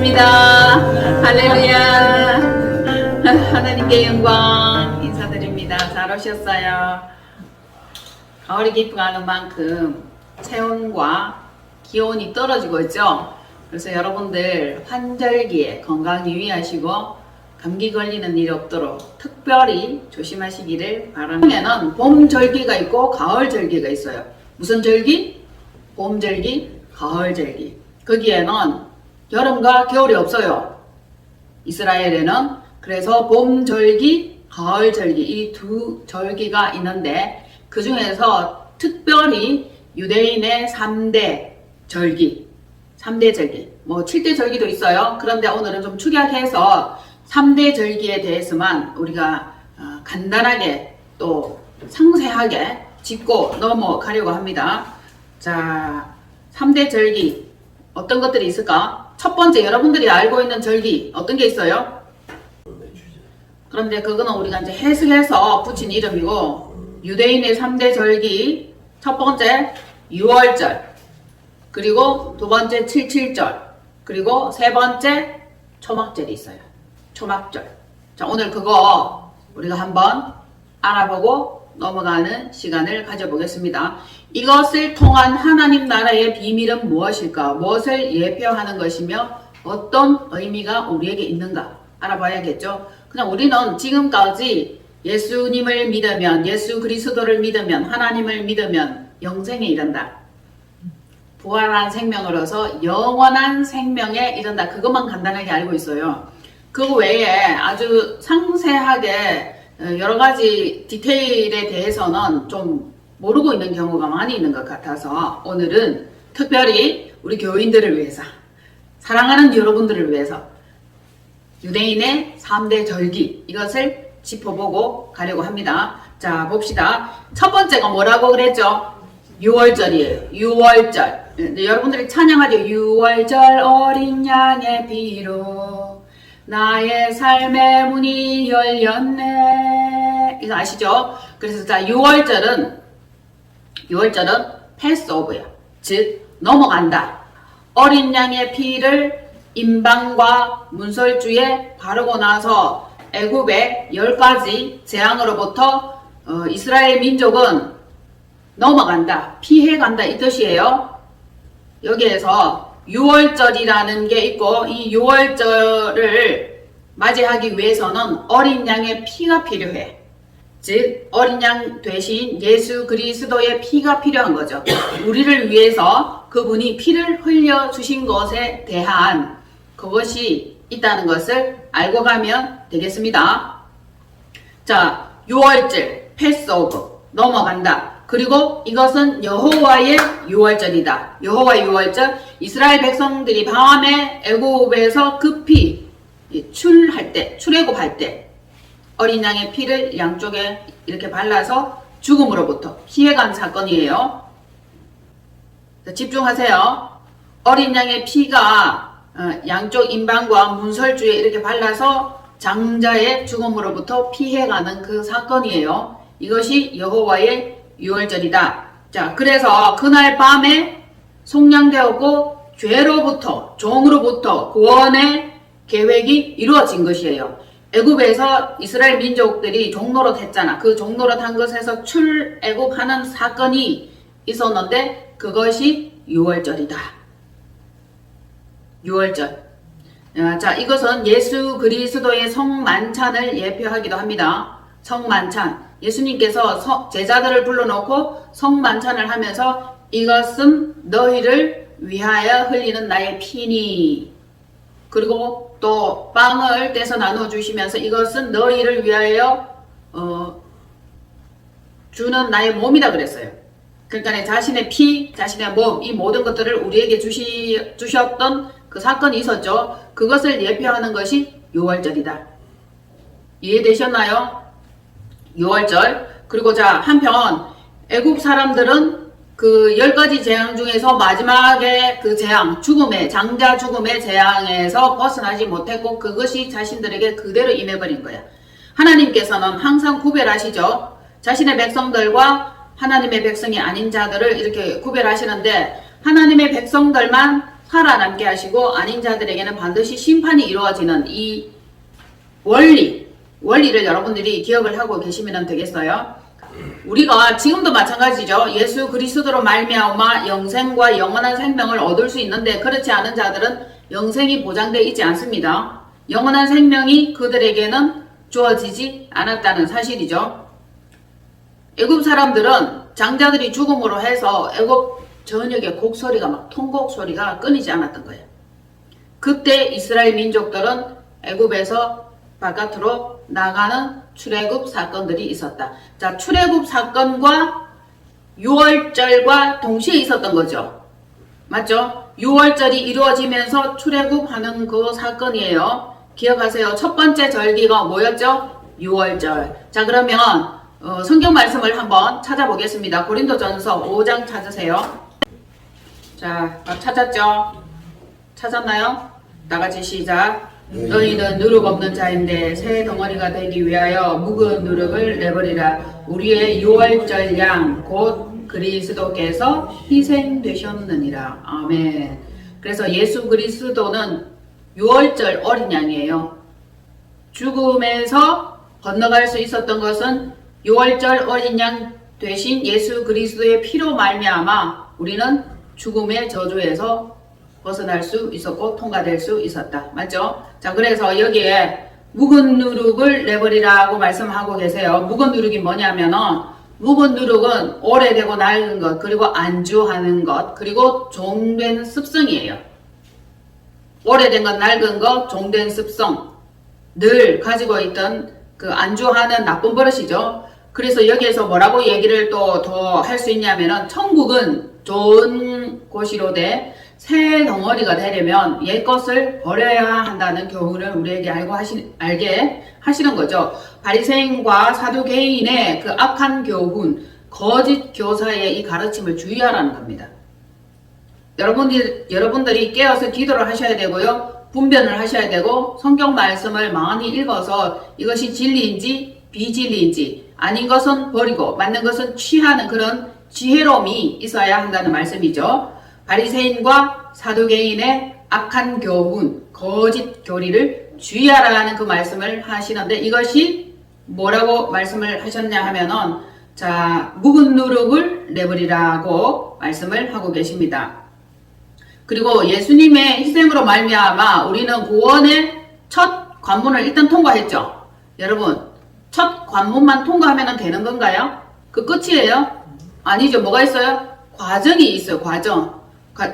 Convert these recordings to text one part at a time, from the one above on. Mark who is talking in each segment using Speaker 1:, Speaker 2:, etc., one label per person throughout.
Speaker 1: 반갑습니다. 할렐루야. 하나님께 영광 인사드립니다. 잘 오셨어요. 가을이 깊어가는 만큼 체온과 기온이 떨어지고 있죠. 그래서 여러분들 환절기에 건강 유의하시고 감기 걸리는 일이 없도록 특별히 조심하시기를 바랍니다. 한국에는 봄절기가 있고 가을절기가 있어요. 무슨 절기? 봄절기, 가을절기. 거기에는 여름과 겨울이 없어요. 이스라엘에는. 그래서 봄절기, 가을절기 이 두 절기가 있는데 그 중에서 특별히 유대인의 3대 절기, 3대 절기, 뭐 7대 절기도 있어요. 그런데 오늘은 좀 축약해서 3대 절기에 대해서만 우리가 간단하게 또 상세하게 짚고 넘어가려고 합니다. 자, 3대 절기 어떤 것들이 있을까? 첫 번째 여러분들이 알고 있는 절기 어떤 게 있어요? 그런데 그거는 우리가 이제 해석해서 붙인 이름이고 유대인의 3대 절기 첫 번째 6월절 그리고 두 번째 77절 그리고 세 번째 초막절이 있어요. 초막절. 자, 오늘 그거 우리가 한번 알아보고 넘어가는 시간을 가져보겠습니다. 이것을 통한 하나님 나라의 비밀은 무엇일까? 무엇을 예표하는 것이며 어떤 의미가 우리에게 있는가? 알아봐야겠죠. 그냥 우리는 지금까지 예수님을 믿으면, 예수 그리스도를 믿으면, 하나님을 믿으면 영생에 이른다. 부활한 생명으로서 영원한 생명에 이른다. 그것만 간단하게 알고 있어요. 그 외에 아주 상세하게 여러 가지 디테일에 대해서는 좀 모르고 있는 경우가 많이 있는 것 같아서 오늘은 특별히 우리 교인들을 위해서, 사랑하는 여러분들을 위해서 유대인의 3대 절기 이것을 짚어보고 가려고 합니다. 자, 봅시다. 첫 번째가 뭐라고 그랬죠? 6월절이에요. 6월절. 여러분들이 찬양하죠. 6월절 어린 양의 피로 나의 삶의 문이 열렸네. 이거 아시죠? 그래서 자, 6월절은 패스오브야. 즉 넘어간다. 어린 양의 피를 임방과 문설주에 바르고 나서 애굽의 10가지 재앙으로부터 이스라엘 민족은 넘어간다. 피해간다 이 뜻이에요. 여기에서 6월절이라는 게 있고 이 6월절을 맞이하기 위해서는 어린 양의 피가 필요해. 즉 어린 양 대신 예수 그리스도의 피가 필요한 거죠. 우리를 위해서 그분이 피를 흘려주신 것에 대한 그것이 있다는 것을 알고 가면 되겠습니다. 자, 6월절 패스오브 넘어간다. 그리고 이것은 여호와의 6월절이다. 여호와의 6월절. 이스라엘 백성들이 밤에 애굽에서 급히 출애굽할 때 어린 양의 피를 양쪽에 이렇게 발라서 죽음으로부터 피해간 사건이에요. 자, 집중하세요. 어린 양의 피가 양쪽 임방과 문설주에 이렇게 발라서 장자의 죽음으로부터 피해가는 그 사건이에요. 이것이 여호와의 6월절이다. 자, 그래서 그날 밤에 속량되었고 죄로부터 종으로부터 구원의 계획이 이루어진 것이에요. 애굽에서 이스라엘 민족들이 종노릇 했잖아. 그 종노릇 한 것에서 출애굽하는 사건이 있었는데 그것이 6월절이다. 6월절. 자, 이것은 예수 그리스도의 성만찬을 예표하기도 합니다. 성만찬. 예수님께서 제자들을 불러놓고 성만찬을 하면서 이것은 너희를 위하여 흘리는 나의 피니. 그리고 또 빵을 떼서 나눠주시면서 이것은 너희를 위하여 주는 나의 몸이다 그랬어요. 그러니까 자신의 피, 자신의 몸, 이 모든 것들을 우리에게 주셨던 그 사건이 있었죠. 그것을 예표하는 것이 6월절이다. 이해되셨나요? 6월절. 그리고 자, 한편 애굽 사람들은 그 10가지 재앙 중에서 마지막에 그 재앙, 장자 죽음의 재앙에서 벗어나지 못했고 그것이 자신들에게 그대로 임해버린 거야. 하나님께서는 항상 구별하시죠. 자신의 백성들과 하나님의 백성이 아닌 자들을 이렇게 구별하시는데 하나님의 백성들만 살아남게 하시고 아닌 자들에게는 반드시 심판이 이루어지는 이 원리를 여러분들이 기억을 하고 계시면 되겠어요. 우리가 지금도 마찬가지죠. 예수 그리스도로 말미암아 영생과 영원한 생명을 얻을 수 있는데 그렇지 않은 자들은 영생이 보장되어 있지 않습니다. 영원한 생명이 그들에게는 주어지지 않았다는 사실이죠. 애굽 사람들은 장자들이 죽음으로 해서 애굽 전역에 곡소리가 막 통곡 소리가 끊이지 않았던 거예요. 그때 이스라엘 민족들은 애굽에서 바깥으로 나가는 출애굽 사건들이 있었다. 자, 출애굽 사건과 유월절과 동시에 있었던 거죠. 맞죠? 유월절이 이루어지면서 출애굽하는 그 사건이에요. 기억하세요. 첫 번째 절기가 뭐였죠? 유월절. 자, 그러면 성경 말씀을 한번 찾아보겠습니다. 고린도전서 5장 찾으세요. 자, 찾았죠? 찾았나요? 다같이 시작. 너희는 누룩 없는 자인데 새 덩어리가 되기 위하여 묵은 누룩을 내버리라. 우리의 유월절 양 곧 그리스도께서 희생되셨느니라. 아멘. 그래서 예수 그리스도는 유월절 어린 양이에요. 죽음에서 건너갈 수 있었던 것은 유월절 어린 양 대신 예수 그리스도의 피로 말미암아 우리는 죽음의 저주에서 벗어날 수 있었고 통과될 수 있었다. 맞죠? 자, 그래서 여기에 묵은 누룩을 내버리라고 말씀하고 계세요. 묵은 누룩이 뭐냐면은 묵은 누룩은 오래되고 낡은 것, 그리고 안주하는 것, 그리고 종된 습성이에요. 오래된 것, 낡은 것, 종된 습성 늘 가지고 있던 그 안주하는 나쁜 버릇이죠. 그래서 여기에서 뭐라고 얘기를 또 더 할 수 있냐면은 천국은 좋은 곳이로되 새 덩어리가 되려면 옛 것을 버려야 한다는 교훈을 우리에게 알게 하시는 거죠. 바리새인과 사두개인의 그 악한 교훈, 거짓 교사의 이 가르침을 주의하라는 겁니다. 여러분들이 깨어서 기도를 하셔야 되고요. 분별을 하셔야 되고 성경 말씀을 많이 읽어서 이것이 진리인지 비진리인지 아닌 것은 버리고 맞는 것은 취하는 그런 지혜로움이 있어야 한다는 말씀이죠. 바리새인과 사두개인의 악한 교훈, 거짓 교리를 주의하라는 그 말씀을 하시는데 이것이 뭐라고 말씀을 하셨냐 하면은 자, 묵은 누룩을 내버리라고 말씀을 하고 계십니다. 그리고 예수님의 희생으로 말미암아 우리는 구원의 첫 관문을 일단 통과했죠. 여러분, 첫 관문만 통과하면 되는 건가요? 그 끝이에요? 아니죠. 뭐가 있어요? 과정이 있어요. 과정.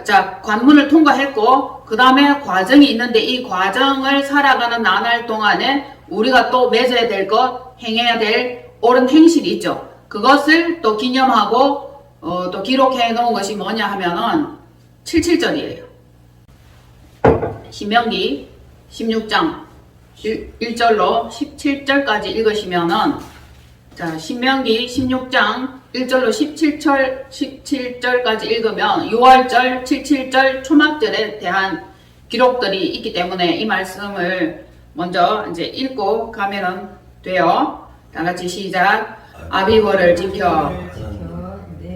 Speaker 1: 자, 관문을 통과했고 그 다음에 과정이 있는데 이 과정을 살아가는 나날 동안에 우리가 또 맺어야 될 것, 행해야 될 옳은 행실이 있죠. 그것을 또 기념하고 또 기록해 놓은 것이 뭐냐 하면은 77절이에요. 신명기 16장 1절로 17절까지 읽으시면은 자, 신명기 16장 1절로 17절까지 읽으면 6월절, 77절, 초막절에 대한 기록들이 있기 때문에 이 말씀을 먼저 이제 읽고 가면은 돼요. 다 같이 시작. 아비보를 지켜.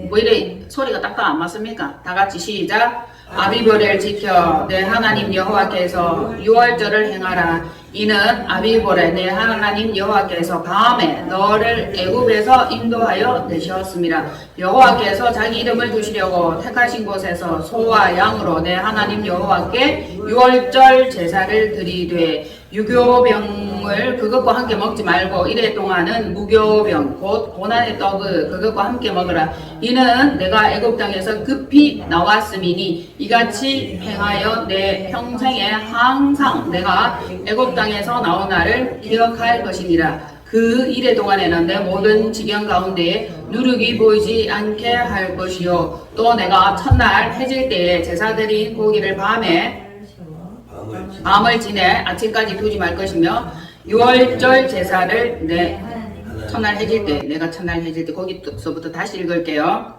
Speaker 1: 뭐 이래 소리가 딱딱 안 맞습니까? 다 같이 시작. 아비보를 지켜 내 하나님 여호와께서 유월절을 행하라. 이는 아비보레 내 하나님 여호와께서 밤에 너를 애굽에서 인도하여 내셨습니다. 여호와께서 자기 이름을 두시려고 택하신 곳에서 소와 양으로 내 하나님 여호와께 유월절 제사를 드리되 유교병을 그것과 함께 먹지 말고 이래 동안은 무교병 곧 고난의 떡을 그것과 함께 먹으라. 이는 내가 애굽 땅에서 급히 나왔음이니 이같이 행하여 내 평생에 항상 내가 애굽 땅에서 나온 날을 기억할 것이니라. 그 이래 동안에는 내 모든 지경 가운데에 누룩이 보이지 않게 할 것이요 또 내가 첫날 해질 때에 제사드린 고기를 밤을 지내 아침까지 두지 말 것이며 유월절 제사를 내 첫날 해질 때 내가 첫날 해질 때 거기서부터 다시 읽을게요.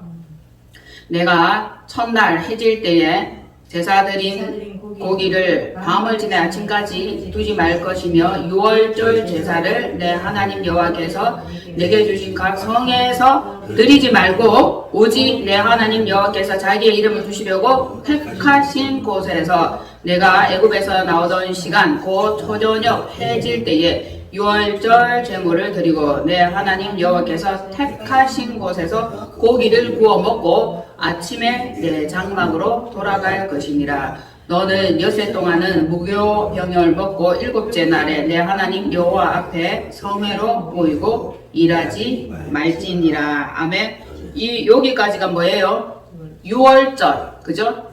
Speaker 1: 내가 첫날 해질 때에 제사드린 고기를 밤을 지내 아침까지 두지 말 것이며 유월절 제사를 내 하나님 여호와께서 내게 주신 각 성에서 드리지 말고 오직 내 하나님 여호와께서 자기의 이름을 두시려고 택하신 곳에서 내가 애굽에서 나오던 시간 곧 초저녁 해질 때에 유월절 제물을 드리고 내 하나님 여호와께서 택하신 곳에서 고기를 구워 먹고 아침에 내 장막으로 돌아갈 것이니라. 너는 엿새 동안은 무교병을 먹고 일곱째 날에 내 하나님 여호와 앞에 성회로 모이고 일하지 말지니라. 아멘. 이 여기까지가 뭐예요? 유월절, 그죠?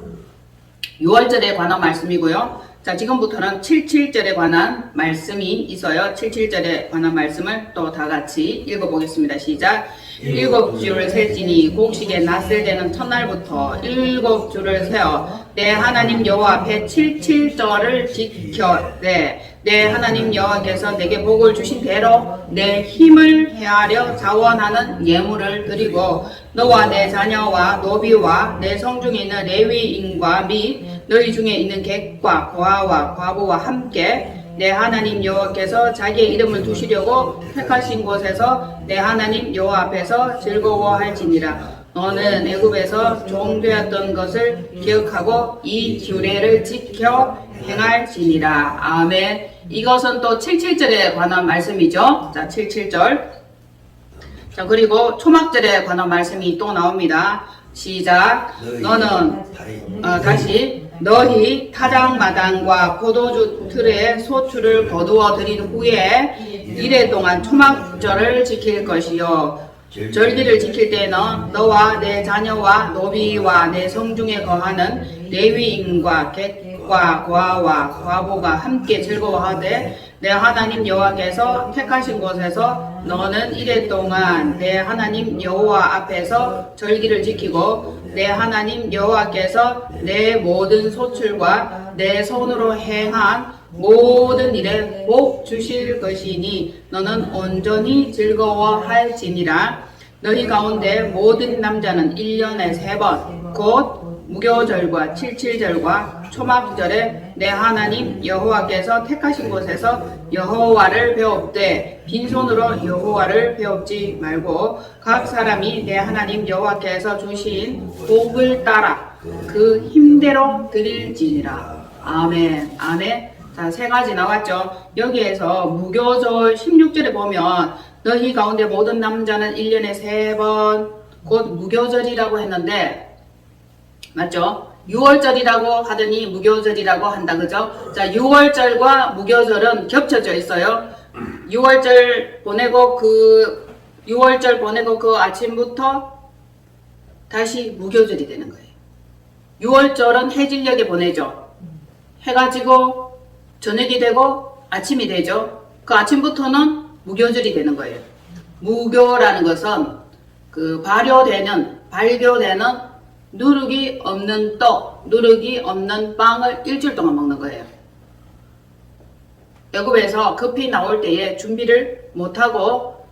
Speaker 1: 유월절에 관한 말씀이고요. 자, 지금부터는 77절에 관한 말씀이 있어요. 77절에 관한 말씀을 또 다 같이 읽어보겠습니다. 시작. 7주를 셀지니 곡식에 낫을 되는 첫날부터 7주를 세어 내 하나님 여호와 앞에 77절을 지켜내 내 하나님 여호와께서 내게 복을 주신 대로 내 힘을 헤아려 자원하는 예물을 드리고 너와 내 자녀와 노비와 내 성중에 있는 레위인과 및 너희 중에 있는 객과 고아와 과부와 함께 내 하나님 여호와께서 자기의 이름을 두시려고 택하신 곳에서 내 하나님 여호와 앞에서 즐거워할지니라. 너는 애굽에서 종되었던 것을 기억하고 이 규례를 지켜 행할지니라. 아멘. 이것은 또 77절에 관한 말씀이죠. 자, 77절. 자, 그리고 초막절에 관한 말씀이 또 나옵니다. 시작. 너는 다시 너희 타작마당과 포도주 틀에 소출을 거두어 드린 후에 이래 동안 초막절을 지킬 것이요. 절기를 지킬 때는 너와 내 자녀와 노비와 내 성중에 거하는 레위인과 객과 고아와 과부가 함께 즐거워하되 내 하나님 여호와께서 택하신 곳에서 너는 이래 동안 내 하나님 여호와 앞에서 절기를 지키고 내 하나님 여호와께서 내 모든 소출과 내 손으로 행한 모든 일에 복 주실 것이니 너는 온전히 즐거워할지니라. 너희 가운데 모든 남자는 1년에 3번 곧 무교절과 77절과 초막절에 내 하나님 여호와께서 택하신 곳에서 여호와를 배웁되 빈손으로 여호와를 배웁지 말고 각 사람이 내 하나님 여호와께서 주신 복을 따라 그 힘대로 드릴지니라. 아멘. 아멘. 자, 3가지 나왔죠. 여기에서 무교절 16절에 보면 너희 가운데 모든 남자는 1년에 3번 곧 무교절이라고 했는데 맞죠? 6월절이라고 하더니 무교절이라고 한다. 그죠? 자, 6월절과 무교절은 겹쳐져 있어요. 6월절 보내고 그 6월절 보내고 그 아침부터 다시 무교절이 되는 거예요. 6월절은 해질녘에 보내죠. 해가 지고 저녁이 되고 아침이 되죠. 그 아침부터는 무교절이 되는 거예요. 무교라는 것은 그 발교되는 누룩이 없는 떡, 누룩이 없는 빵을 일주일 동안 먹는 거예요. 애굽에서 급히 나올 때에 준비를 못하고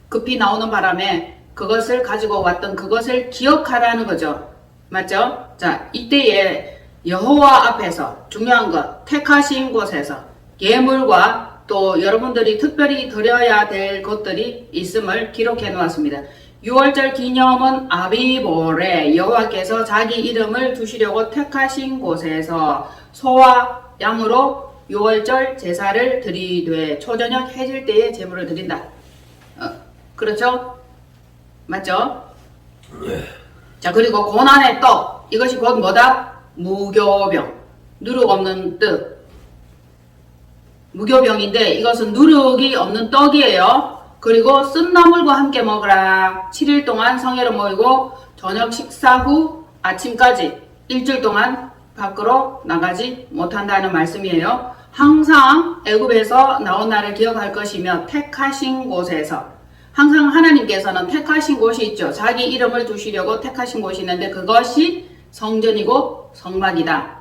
Speaker 1: 급히 나오는 바람에 그것을 가지고 왔던 그것을 기억하라는 거죠. 맞죠? 자, 이때에 여호와 앞에서 중요한 것, 택하신 곳에서 예물과 또 여러분들이 특별히 드려야 될 것들이 있음을 기록해 놓았습니다. 6월절 기념은 아비볼에 여호와께서 자기 이름을 두시려고 택하신 곳에서 소와 양으로 6월절 제사를 드리되 초저녁 해질 때에 제물을 드린다. 그렇죠? 맞죠? 자, 그리고 고난의 떡, 이것이 곧 뭐다? 무교병, 누룩 없는 뜻. 무교병인데 이것은 누룩이 없는 떡이에요. 그리고 쓴 나물과 함께 먹으라. 7일 동안 성회로 모이고 저녁 식사 후 아침까지 일주일 동안 밖으로 나가지 못한다는 말씀이에요. 항상 애굽에서 나온 날을 기억할 것이며 택하신 곳에서 항상 하나님께서는 택하신 곳이 있죠. 자기 이름을 두시려고 택하신 곳이 있는데 그것이 성전이고 성막이다.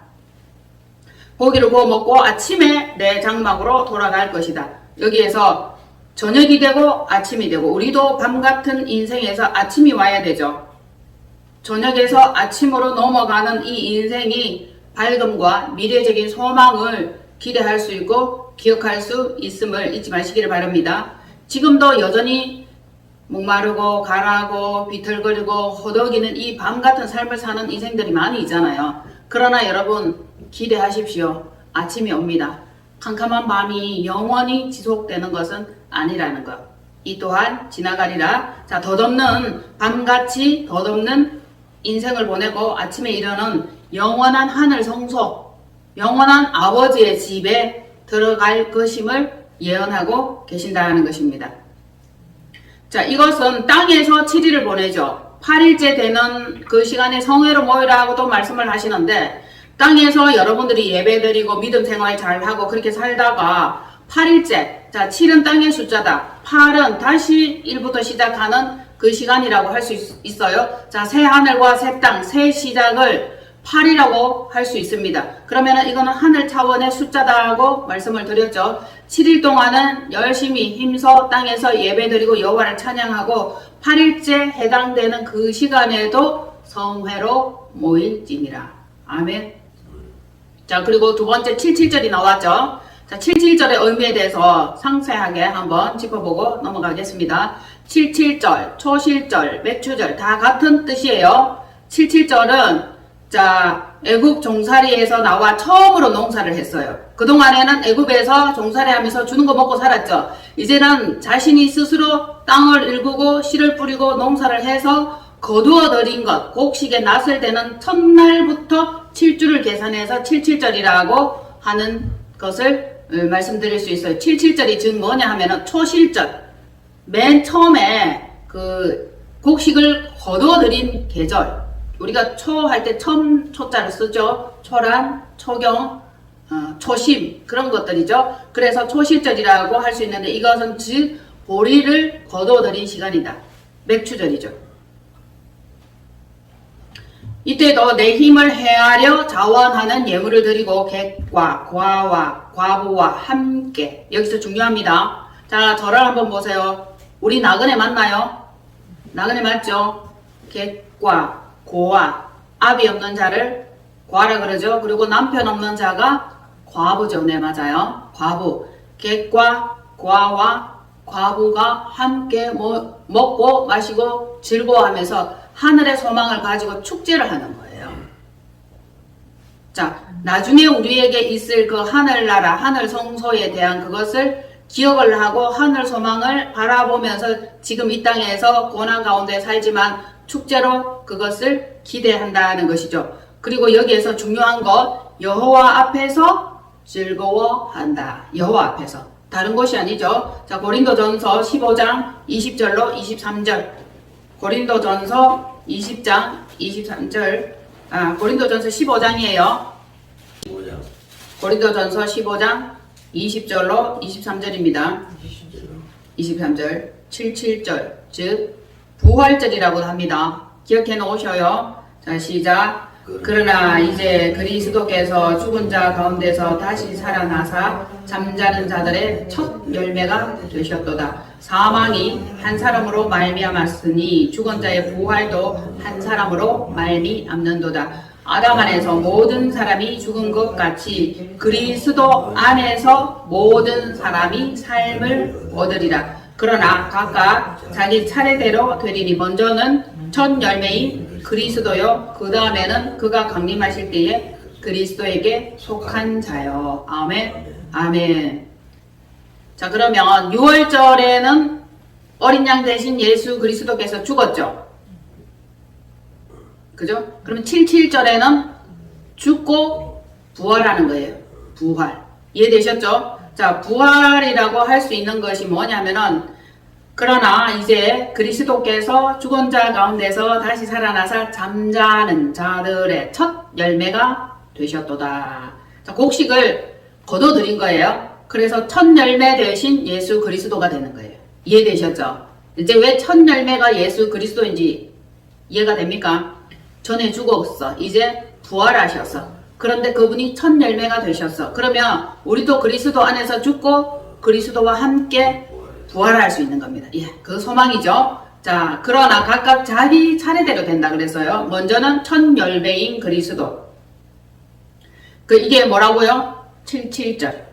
Speaker 1: 고기를 구워 먹고 아침에 내 장막으로 돌아갈 것이다. 여기에서 저녁이 되고 아침이 되고 우리도 밤 같은 인생에서 아침이 와야 되죠. 저녁에서 아침으로 넘어가는 이 인생이 밝음과 미래적인 소망을 기대할 수 있고 기억할 수 있음을 잊지 마시기를 바랍니다. 지금도 여전히 목마르고 가라고 비틀거리고 허덕이는 이 밤같은 삶을 사는 인생들이 많이 있잖아요. 그러나 여러분 기대하십시오. 아침이 옵니다. 캄캄한 밤이 영원히 지속되는 것은 아니라는 것. 이 또한 지나가리라. 자, 덧없는 밤같이 덧없는 인생을 보내고 아침에 일어는 영원한 하늘 성소, 영원한 아버지의 집에 들어갈 것임을 예언하고 계신다는 것입니다. 자, 이것은 땅에서 7일을 보내죠. 8일째 되는 그 시간에 성회로 모이라고 또 말씀을 하시는데, 땅에서 여러분들이 예배드리고 믿음 생활 잘하고 그렇게 살다가 8일째, 자 7은 땅의 숫자다. 8은 다시 1부터 시작하는 그 시간이라고 할 수 있어요. 자, 새 하늘과 새 땅, 새 시작을 8이라고 할 수 있습니다. 그러면 이거는 하늘 차원의 숫자다고 말씀을 드렸죠. 7일 동안은 열심히 힘써 땅에서 예배드리고 여호와를 찬양하고 8일째 해당되는 그 시간에도 성회로 모일지니라. 아멘. 자, 그리고 두 번째 77절이 나왔죠. 자, 77절의 의미에 대해서 상세하게 한번 짚어보고 넘어가겠습니다. 77절, 초실절, 매추절 다 같은 뜻이에요. 77절은 자, 애굽 종살이에서 나와 처음으로 농사를 했어요. 그동안에는 애굽에서 종살이 하면서 주는 거 먹고 살았죠. 이제는 자신이 스스로 땅을 일구고 씨를 뿌리고 농사를 해서 거두어 들인 것, 곡식의 낫을 대는 첫날부터 7주를 계산해서 77절이라고 하는 것을 말씀드릴 수 있어요. 77절이 즉 뭐냐 하면은 초실절, 맨 처음에 그 곡식을 거두어 들인 계절, 우리가 초 할 때 처음 초자를 쓰죠. 초란, 초경, 초심 그런 것들이죠. 그래서 초실절이라고 할 수 있는데 이것은 즉 보리를 거두어 들인 시간이다. 맥추절이죠. 이때도 내 힘을 헤아려 자원하는 예물을 드리고 객과 과와 과부와 함께. 여기서 중요합니다. 자, 저를 한번 보세요. 우리 나그네 맞나요? 나그네 맞죠? 객과 고와 아비 없는 자를 과라 그러죠. 그리고 남편 없는 자가 과부죠. 네, 맞아요. 과부. 객과 과와 과부가 함께 먹고 마시고 즐거워하면서 하늘의 소망을 가지고 축제를 하는 거예요. 자, 나중에 우리에게 있을 그 하늘나라, 하늘 성소에 대한 그것을 기억을 하고 하늘 소망을 바라보면서 지금 이 땅에서 고난 가운데 살지만 축제로 그것을 기대한다는 것이죠. 그리고 여기에서 중요한 것, 여호와 앞에서 즐거워한다. 여호와 앞에서. 다른 곳이 아니죠. 자, 고린도전서 15장 20절로 23절. 고린도전서 20장 23절. 고린도전서 15장이에요. 고린도전서 15장 20절로 23절입니다. 23절. 77절. 즉 부활절이라고 합니다. 기억해 놓으셔요. 자, 시작. 그러나 이제 그리스도께서 죽은 자 가운데서 다시 살아나사 잠자는 자들의 첫 열매가 되셨도다. 사망이 한 사람으로 말미암았으니 죽은 자의 부활도 한 사람으로 말미암는도다. 아담 안에서 모든 사람이 죽은 것 같이 그리스도 안에서 모든 사람이 삶을 얻으리라. 그러나 각각 자기 차례대로 되리니 먼저는 첫 열매인 그리스도요, 그 다음에는 그가 강림하실 때에 그리스도에게 속한 자요. 아멘. 아멘. 자, 그러면 6월절에는 어린 양 대신 예수 그리스도께서 죽었죠. 그죠? 그러면 77절에는 죽고 부활하는 거예요. 부활. 이해되셨죠? 자, 부활이라고 할 수 있는 것이 뭐냐면은, 그러나 이제 그리스도께서 죽은 자 가운데서 다시 살아나서 잠자는 자들의 첫 열매가 되셨도다. 자, 곡식을 거둬들인 거예요. 그래서 첫 열매 대신 예수 그리스도가 되는 거예요. 이해되셨죠? 이제 왜 첫 열매가 예수 그리스도인지 이해가 됩니까? 전에 죽었어. 이제 부활하셨어. 그런데 그분이 첫 열매가 되셨어. 그러면 우리도 그리스도 안에서 죽고 그리스도와 함께 부활할 수 있는 겁니다. 예, 그 소망이죠. 자, 그러나 각각 자기 차례대로 된다 그랬어요. 먼저는 첫 열매인 그리스도. 이게 뭐라고요? 77절.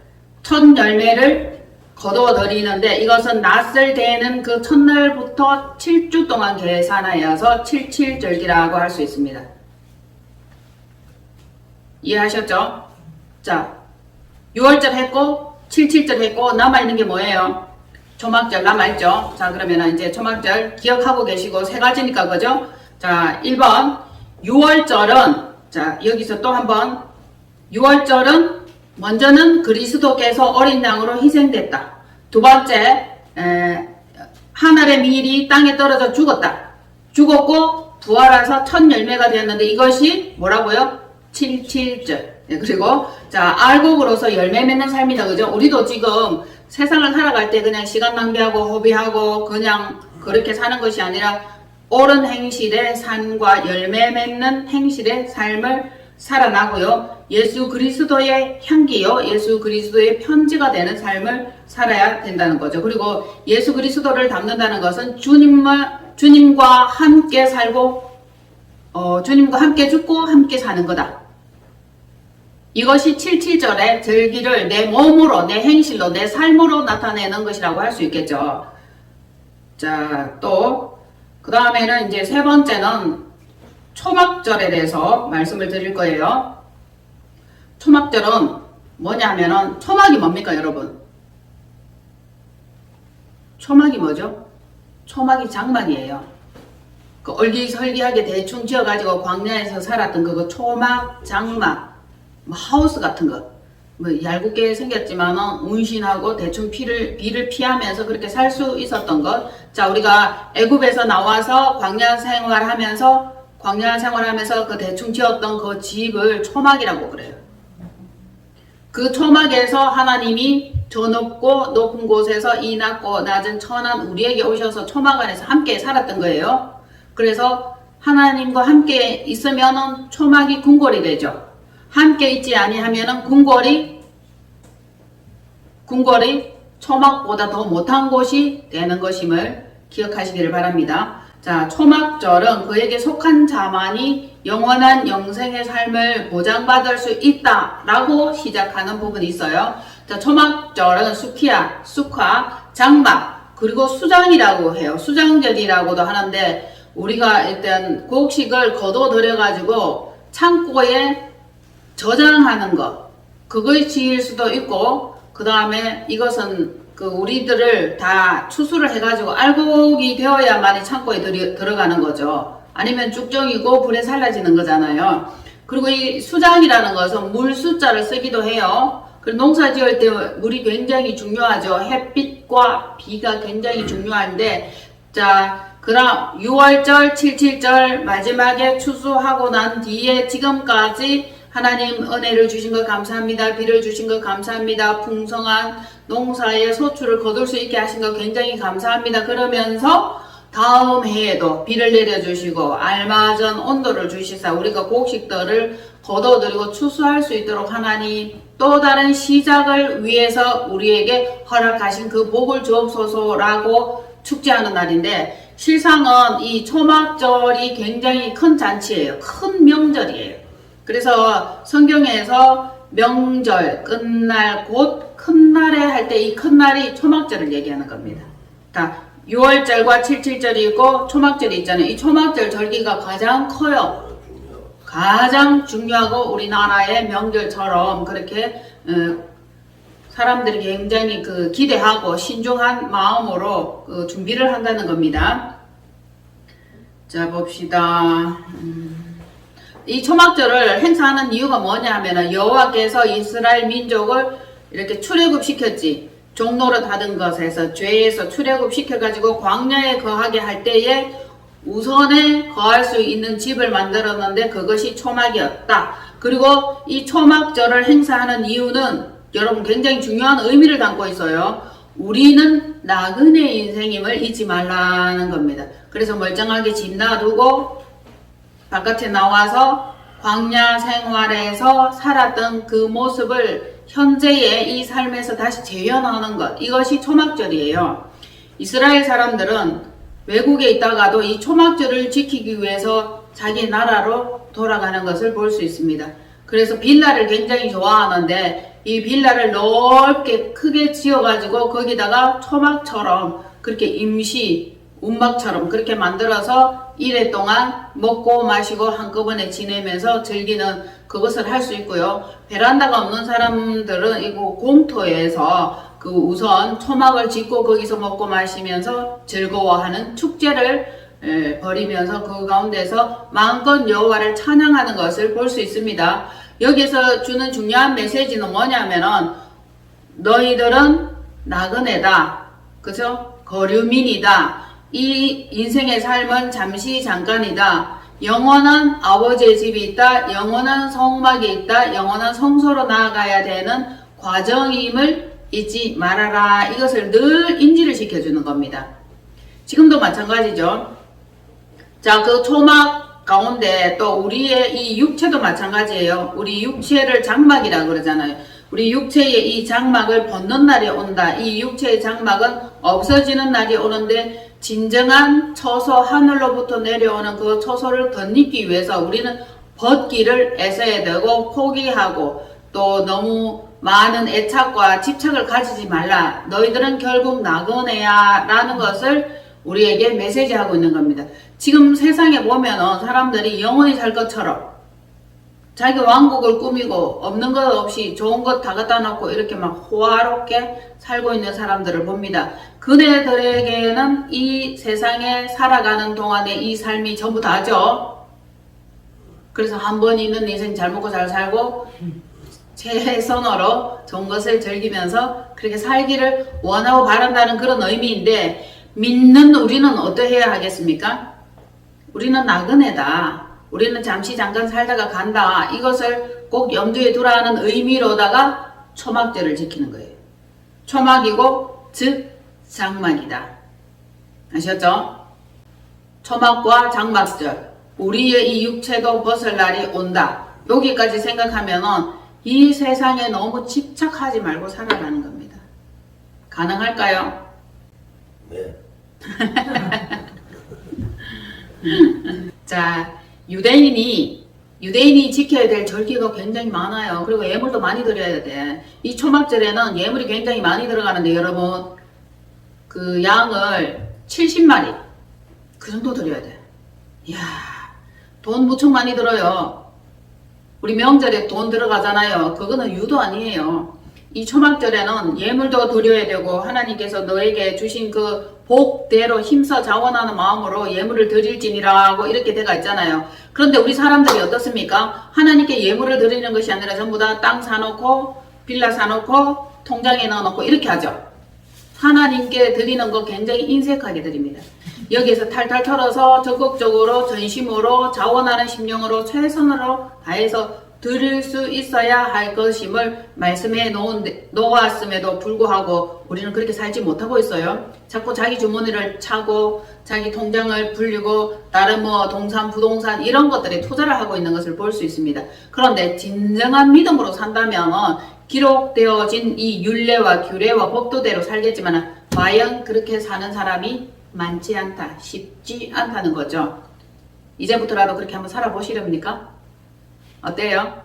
Speaker 1: 첫 열매를 거둬들이는데 이것은 낫을 대는 그 첫날부터 7주 동안 계산하여서 77절기라고 할 수 있습니다. 이해하셨죠? 자, 6월절 했고 77절 했고 남아있는 게 뭐예요? 초막절 남아있죠? 자, 그러면 이제 초막절 기억하고 계시고 세 가지니까 그죠? 자, 1번 6월절은 자, 여기서 또 한번 6월절은 먼저는 그리스도께서 어린 양으로 희생됐다. 두 번째, 하늘의 밀이 땅에 떨어져 죽었다. 죽었고 부활해서 첫 열매가 되었는데 이것이 뭐라고요? 77절. 그리고 자, 알곡으로서 열매 맺는 삶이다. 그죠? 우리도 지금 세상을 살아갈 때 그냥 시간 낭비하고 허비하고 그냥 그렇게 사는 것이 아니라 옳은 행실의 삶과 열매 맺는 행실의 삶을 살아나고요. 예수 그리스도의 향기요. 예수 그리스도의 편지가 되는 삶을 살아야 된다는 거죠. 그리고 예수 그리스도를 닮는다는 것은 주님과 함께 살고 주님과 함께 죽고 함께 사는 거다. 이것이 77절의 절기를 내 몸으로, 내 행실로, 내 삶으로 나타내는 것이라고 할 수 있겠죠. 자, 또 그 다음에는 이제 세 번째는 초막절에 대해서 말씀을 드릴 거예요. 초막절은 뭐냐면은 초막이 뭡니까 여러분? 초막이 뭐죠? 초막이 장막이에요. 그 얼기설기하게 대충 지어가지고 광야에서 살았던 그거 초막, 장막, 뭐 하우스 같은 거. 뭐 얄궂게 생겼지만은 운신하고 대충 비를 피하면서 그렇게 살 수 있었던 것. 자, 우리가 애굽에서 나와서 광야 생활하면서 그 대충 지었던 그 집을 초막이라고 그래요. 그 초막에서 하나님이 저 높은 곳에서 이 낮고 낮은 천한 우리에게 오셔서 초막 안에서 함께 살았던 거예요. 그래서 하나님과 함께 있으면은 초막이 궁궐이 되죠. 함께 있지 아니하면은 궁궐이 초막보다 더 못한 곳이 되는 것임을 기억하시기를 바랍니다. 자, 초막절은 그에게 속한 자만이 영원한 영생의 삶을 보장받을 수 있다라고 시작하는 부분이 있어요. 자, 초막절은 수키야, 수카, 장막, 그리고 수장이라고 해요. 수장절이라고도 하는데 우리가 일단 곡식을 거둬들여가지고 창고에 저장하는 것, 그것일 수도 있고, 그 다음에 이것은 우리들을 다 추수를 해가지고 알곡이 되어야만이 창고에 들어가는 거죠. 아니면 쭉정이고 불에 살라지는 거잖아요. 그리고 이 수장이라는 것은 물 숫자를 쓰기도 해요. 그리고 농사 지을 때 물이 굉장히 중요하죠. 햇빛과 비가 굉장히 중요한데, 자, 그럼 6월절, 77절 마지막에 추수하고 난 뒤에 지금까지 하나님 은혜를 주신 것 감사합니다. 비를 주신 것 감사합니다. 풍성한 농사의 소출을 거둘 수 있게 하신 것 굉장히 감사합니다. 그러면서 다음 해에도 비를 내려주시고 알맞은 온도를 주시사 우리가 곡식들을 거둬들이고 추수할 수 있도록 하나님 또 다른 시작을 위해서 우리에게 허락하신 그 복을 주옵소서라고 축제하는 날인데, 실상은 이 초막절이 굉장히 큰 잔치예요. 큰 명절이에요. 그래서 성경에서 명절, 끝날, 곧 큰날에 할 때 이 큰날이 초막절을 얘기하는 겁니다. 자, 6월절과 77절이 있고 초막절이 있잖아요. 이 초막절 절기가 가장 커요. 가장 중요하고 우리나라의 명절처럼 그렇게 사람들이 굉장히 기대하고 신중한 마음으로 준비를 한다는 겁니다. 자, 봅시다. 이 초막절을 행사하는 이유가 뭐냐 하면은 여호와께서 이스라엘 민족을 이렇게 출애굽시켰지. 종노릇 하던 것에서 죄에서 출애굽시켜가지고 광야에 거하게 할 때에 우선에 거할 수 있는 집을 만들었는데 그것이 초막이었다. 그리고 이 초막절을 행사하는 이유는 여러분 굉장히 중요한 의미를 담고 있어요. 우리는 나그네 인생임을 잊지 말라는 겁니다. 그래서 멀쩡하게 집 놔두고 바깥에 나와서 광야 생활에서 살았던 그 모습을 현재의 이 삶에서 다시 재현하는 것, 이것이 초막절이에요. 이스라엘 사람들은 외국에 있다가도 이 초막절을 지키기 위해서 자기 나라로 돌아가는 것을 볼 수 있습니다. 그래서 빌라를 굉장히 좋아하는데 이 빌라를 넓게 크게 지어가지고 거기다가 초막처럼 그렇게 임시 운막처럼 그렇게 만들어서 1회 동안 먹고 마시고 한꺼번에 지내면서 즐기는 그것을 할 수 있고요. 베란다가 없는 사람들은 이거 공터에서 그 우선 초막을 짓고 거기서 먹고 마시면서 즐거워하는 축제를 벌이면서 그 가운데서 마음껏 여호와를 찬양하는 것을 볼 수 있습니다. 여기서 주는 중요한 메시지는 뭐냐면은 너희들은 나그네다. 그죠? 거류민이다. 이 인생의 삶은 잠시 잠깐이다. 영원한 아버지의 집이 있다. 영원한 성막이 있다. 영원한 성소로 나아가야 되는 과정임을 잊지 말아라. 이것을 늘 인지를 시켜주는 겁니다. 지금도 마찬가지죠. 자, 그 초막 가운데 또 우리의 이 육체도 마찬가지예요. 우리 육체를 장막이라 그러잖아요. 우리 육체의 이 장막을 벗는 날이 온다. 이 육체의 장막은 없어지는 날이 오는데 진정한 처소 하늘로부터 내려오는 그 처소를 덧입기 위해서 우리는 벗기를 애써야 되고 포기하고 또 너무 많은 애착과 집착을 가지지 말라. 너희들은 결국 나그네야 라는 것을 우리에게 메시지하고 있는 겁니다. 지금 세상에 보면은 사람들이 영원히 살 것처럼 자기 왕국을 꾸미고 없는 것 없이 좋은 것 다 갖다 놓고 이렇게 막 호화롭게 살고 있는 사람들을 봅니다. 그네들에게는 이 세상에 살아가는 동안에 이 삶이 전부 다죠. 그래서 한 번 있는 인생 잘 먹고 잘 살고 최선으로 좋은 것을 즐기면서 그렇게 살기를 원하고 바란다는 그런 의미인데 믿는 우리는 어떠해야 하겠습니까? 우리는 나그네다. 우리는 잠시 잠깐 살다가 간다. 이것을 꼭 염두에 두라 하는 의미로다가 초막절을 지키는 거예요. 초막이고 즉 장막이다. 아셨죠? 초막과 장막절. 우리의 이 육체도 벗을 날이 온다. 여기까지 생각하면은 이 세상에 너무 집착하지 말고 살아가는 겁니다. 가능할까요?
Speaker 2: 네.
Speaker 1: 자, 유대인이 지켜야 될 절기가 굉장히 많아요. 그리고 예물도 많이 드려야 돼. 이 초막절에는 예물이 굉장히 많이 들어가는데 여러분 그 양을 70마리 그 정도 드려야 돼. 이야, 돈 무척 많이 들어요. 우리 명절에 돈 들어가잖아요. 그거는 유도 아니에요. 이 초막절에는 예물도 드려야 되고 하나님께서 너에게 주신 그 복대로 힘써 자원하는 마음으로 예물을 드릴지니라고 이렇게 돼가 있잖아요. 그런데 우리 사람들이 어떻습니까? 하나님께 예물을 드리는 것이 아니라 전부 다 땅 사놓고 빌라 사놓고 통장에 넣어놓고 이렇게 하죠. 하나님께 드리는 거 굉장히 인색하게 드립니다. 여기에서 탈탈 털어서 적극적으로 전심으로 자원하는 심령으로 최선으로 다해서 드릴 수 있어야 할 것임을 말씀해 놓았음에도 불구하고 우리는 그렇게 살지 못하고 있어요. 자꾸 자기 주머니를 차고 자기 통장을 불리고 다른 뭐 동산, 부동산 이런 것들에 투자를 하고 있는 것을 볼 수 있습니다. 그런데 진정한 믿음으로 산다면 기록되어진 이 율례와 규례와 법도대로 살겠지만 과연 그렇게 사는 사람이 많지 않다, 쉽지 않다는 거죠. 이제부터라도 그렇게 한번 살아보시렵니까? 어때요?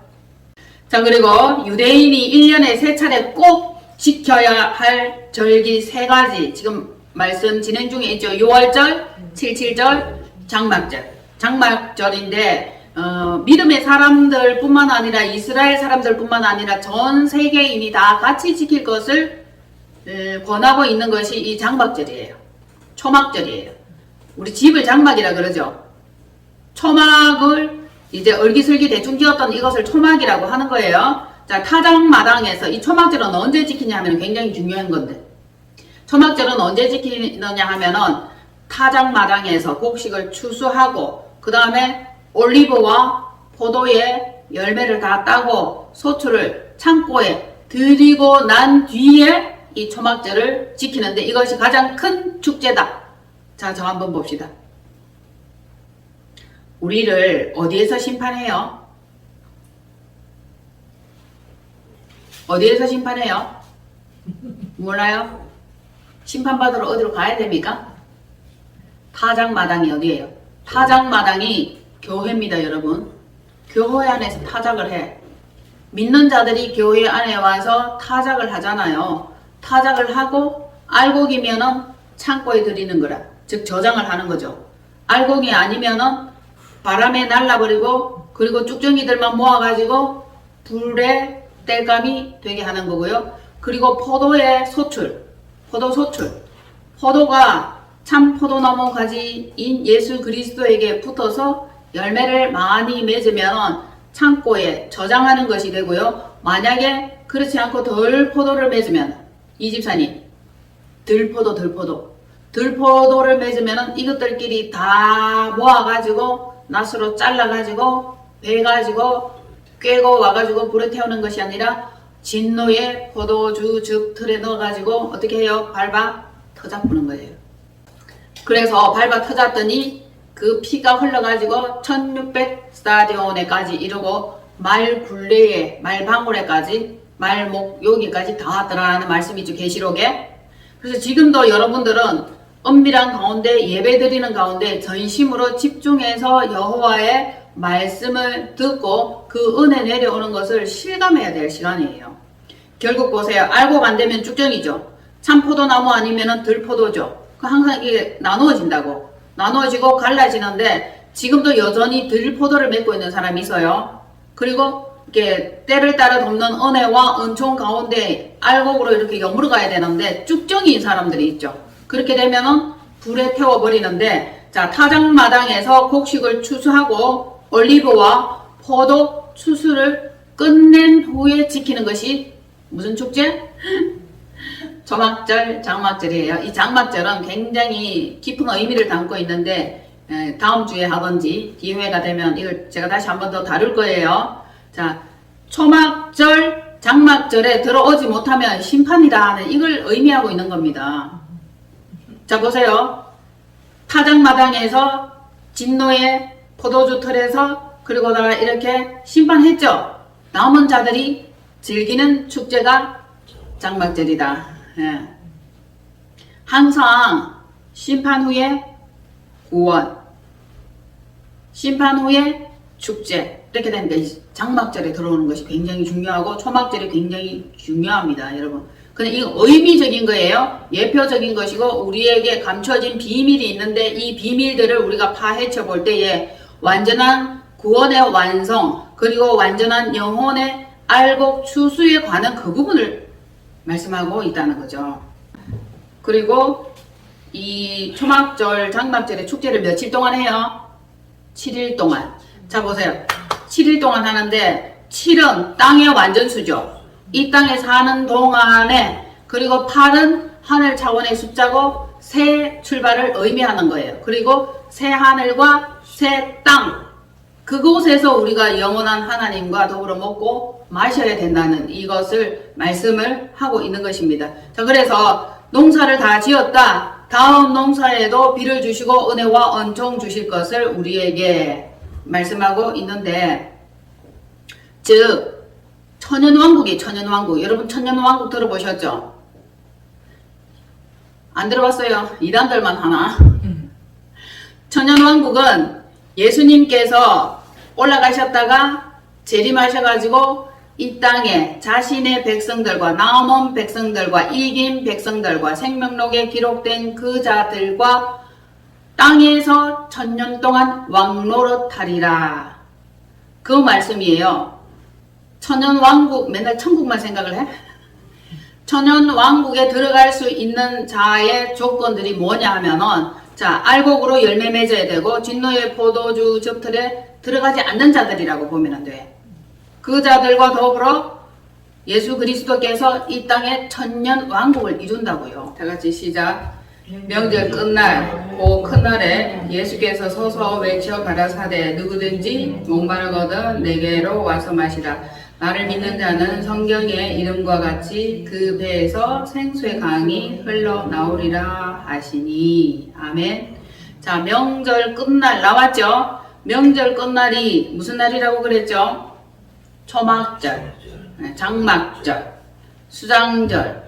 Speaker 1: 자, 그리고 유대인이 1년에 3차례 꼭 지켜야 할 절기 3가지 지금 말씀 진행 중에 있죠. 6월절, 77절, 장막절. 장막절인데 믿음의 사람들 뿐만 아니라 이스라엘 사람들 뿐만 아니라 전 세계인이 다 같이 지킬 것을 권하고 있는 것이 이 장막절이에요. 초막절이에요. 우리 집을 장막이라 그러죠. 초막을 이제 얼기설기 대충 지었던 이것을 초막이라고 하는 거예요. 자, 타작마당에서 이 초막절은 언제 지키냐 하면 굉장히 중요한 건데 초막절은 언제 지키느냐 하면은 타작마당에서 곡식을 추수하고 그 다음에 올리브와 포도의 열매를 다 따고 소출을 창고에 들이고 난 뒤에 이 초막절을 지키는데 이것이 가장 큰 축제다. 자, 저 한번 봅시다. 우리를 어디에서 심판해요? 어디에서 심판해요? 몰라요? 심판받으러 어디로 가야 됩니까? 타작마당이 어디예요? 타작마당이 교회입니다, 여러분. 교회 안에서 타작을 해. 믿는 자들이 교회 안에 와서 타작을 하잖아요. 타작을 하고 알곡이면은 창고에 들이는 거라. 즉 저장을 하는 거죠. 알곡이 아니면은 바람에 날라버리고 그리고 쭉정이들만 모아가지고 불에 땔감이 되게 하는 거고요. 그리고 포도의 소출, 포도 소출. 포도가 참 포도나무 가지인 예수 그리스도에게 붙어서 열매를 많이 맺으면 창고에 저장하는 것이 되고요. 만약에 그렇지 않고 덜 포도를 맺으면 이 집사님 들포도를 맺으면 이것들끼리 다 모아가지고 낫으로 잘라가지고 베가지고 꿰고 와가지고 불에 태우는 것이 아니라 진노에 포도주 즙 틀에 넣어가지고 어떻게 해요? 밟아 터잡는 거예요. 그래서 밟아 터잡더니 그 피가 흘러가지고 1600스타디온에까지 이르고 말 굴레에 말방울에까지 말목 여기까지 다 왔더라는 말씀이죠. 계시록에. 그래서 지금도 여러분들은 은밀한 가운데 예배드리는 가운데 전심으로 집중해서 여호와의 말씀을 듣고 그 은혜 내려오는 것을 실감해야 될 시간이에요. 결국 보세요. 알곡 안 되면 쭉정이죠. 참포도나무 아니면 들포도죠. 항상 이게 나누어진다고. 나누어지고 갈라지는데 지금도 여전히 들포도를 맺고 있는 사람이 있어요. 그리고 이렇게 때를 따라 돕는 은혜와 은총 가운데 알곡으로 이렇게 여물어 가야 되는데 쭉정이인 사람들이 있죠. 그렇게 되면은 불에 태워버리는데, 자, 타작마당에서 곡식을 추수하고 올리브와 포도 추수를 끝낸 후에 지키는 것이 무슨 축제? 초막절, 장막절이에요. 이 장막절은 굉장히 깊은 의미를 담고 있는데 다음 주에 하든지 기회가 되면 이걸 제가 다시 한 번 더 다룰 거예요. 자, 초막절, 장막절에 들어오지 못하면 심판이다 하는 이걸 의미하고 있는 겁니다. 자, 보세요. 타작마당에서 진노의 포도주 틀에서 그리고 다 이렇게 심판했죠. 남은 자들이 즐기는 축제가 장막절이다. 예. 항상 심판 후에 구원, 심판 후에 축제 이렇게 되니까 장막절에 들어오는 것이 굉장히 중요하고 초막절이 굉장히 중요합니다. 여러분. 근데 이거 의미적인 거예요. 예표적인 것이고 우리에게 감춰진 비밀이 있는데 이 비밀들을 우리가 파헤쳐 볼 때에 완전한 구원의 완성 그리고 완전한 영혼의 알곡 추수에 관한 그 부분을 말씀하고 있다는 거죠. 그리고 이 초막절, 장막절의 축제를 며칠 동안 해요? 7일 동안. 자, 보세요. 7일 동안 하는데 7은 땅의 완전수죠. 이 땅에 사는 동안에, 그리고 8은 하늘 차원의 숫자고 새 출발을 의미하는 거예요. 그리고 새 하늘과 새 땅, 그곳에서 우리가 영원한 하나님과 더불어 먹고 마셔야 된다는 이것을 말씀을 하고 있는 것입니다. 자, 그래서 농사를 다 지었다. 다음 농사에도 비를 주시고 은혜와 은총 주실 것을 우리에게 말씀하고 있는데, 즉 천년왕국이 천년왕국. 여러분 천년왕국 들어보셨죠? 안 들어봤어요? 이단들만 하나? 천년왕국은 예수님께서 올라가셨다가 재림하셔가지고 이 땅에 자신의 백성들과 남은 백성들과 이긴 백성들과 생명록에 기록된 그 자들과 땅에서 천년 동안 왕노릇하리라. 그 말씀이에요. 천년왕국, 맨날 천국만 생각을 해? 천년왕국에 들어갈 수 있는 자의 조건들이 뭐냐 하면은, 자, 알곡으로 열매 맺어야 되고 진노의 포도주 즙틀에 들어가지 않는 자들이라고 보면 돼. 그 자들과 더불어 예수 그리스도께서 이 땅에 천년왕국을 이룬다고요. 다 같이 시작. 명절 끝날 그 큰날에 예수께서 서서 외쳐 가라사대 누구든지 목마르거든 내게로 와서 마시라. 나를 믿는 자는 성경의 이름과 같이 그 배에서 생수의 강이 흘러나오리라 하시니. 아멘. 자, 명절 끝날 나왔죠? 명절 끝날이 무슨 날이라고 그랬죠? 초막절, 장막절, 수장절.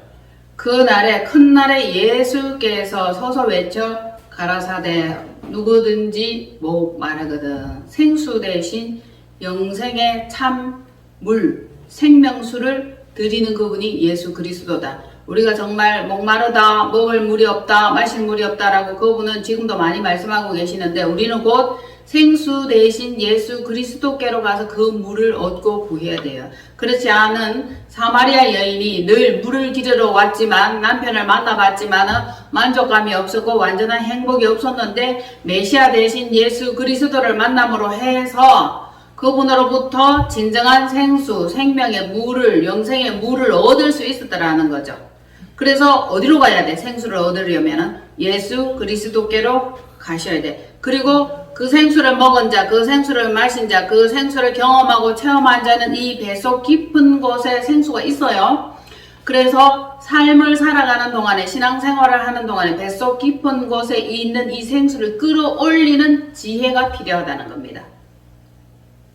Speaker 1: 그 날에 큰 날에 예수께서 서서 외쳐 가라사대 누구든지 목마르거든 생수 대신 영생의 참 물, 생명수를 드리는 그분이 예수 그리스도다. 우리가 정말 목마르다, 먹을 물이 없다, 마실 물이 없다라고 그분은 지금도 많이 말씀하고 계시는데 우리는 곧 생수 대신 예수 그리스도께로 가서 그 물을 얻고 구해야 돼요. 그렇지 않은 사마리아 여인이 늘 물을 기르러 왔지만 남편을 만나봤지만 만족감이 없었고 완전한 행복이 없었는데 메시아 대신 예수 그리스도를 만남으로 해서 그분으로부터 진정한 생수, 생명의 물을, 영생의 물을 얻을 수 있었다라는 거죠. 그래서 어디로 가야 돼? 생수를 얻으려면 예수 그리스도께로 가셔야 돼. 그리고 그 생수를 먹은 자, 그 생수를 마신 자, 그 생수를 경험하고 체험한 자는 이 뱃속 깊은 곳에 생수가 있어요. 그래서 삶을 살아가는 동안에, 신앙생활을 하는 동안에 뱃속 깊은 곳에 있는 이 생수를 끌어올리는 지혜가 필요하다는 겁니다.